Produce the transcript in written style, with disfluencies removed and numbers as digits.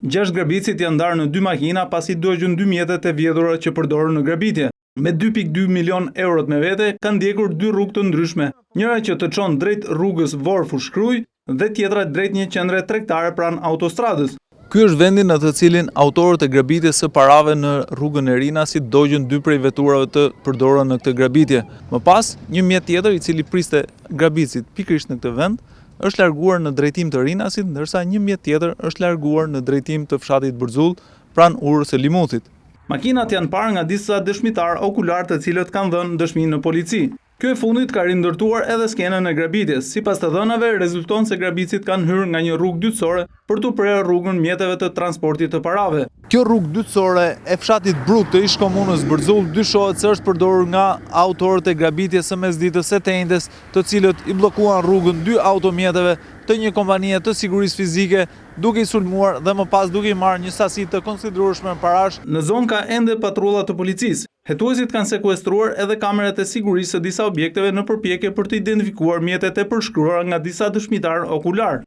6 grabitësit janë ndarë në 2 makina pasi dogjën 2 mjetet e vjedhura që përdorën në grabitje. Me 2,2 milion eurot me vete, kanë ndjekur 2 rrugë të ndryshme, njëra që të çon drejt rrugës Vorfushkruj dhe tjetra drejt një qendre tregtare pranë autostradës. Ky është vendi në të cilin autorët e grabitjes së parave në rrugën e Rinasit dogjën 2 prej veturave të përdorura në këtë grabitje. Më pas, një mjet tjetër i cili priste grabitësit pikërisht në këtë vend, është larguar në drejtim të Rinasit, ndërsa një mjet tjetër është larguar në drejtim të fshatit Bërzull, pranë urës së Limutit. Makinat janë parë nga disa dëshmitar okular të cilët kanë dhënë dëshmi në polici. Kjo e fundit ka rindërtuar edhe skenën e grabitjes. Sipas të dhënave, rezulton se grabitësit kanë hyrë nga një rrugë dytësore për të prerë rrugën mjeteve të transportit të parave. Kjo rrugë dytësore e fshatit Bruk të ish komunës Bërzull dyshohet se është përdorur nga autorët e grabitjes së mesditës së Tenjdes, të cilët i bllokuan rrugën 2 automjeteve të një kompanie të sigurisë fizike, duke i sulmuar dhe më pas duke i marrë një sasi të konsiderueshme parash. Në zonë ka ende patrulla të policisë. Hetuesit kanë sekuestruar edhe kamerat e sigurisë së disa objekteve në përpjekje për të identifikuar mjetet e përshkruara nga disa dëshmitar okular.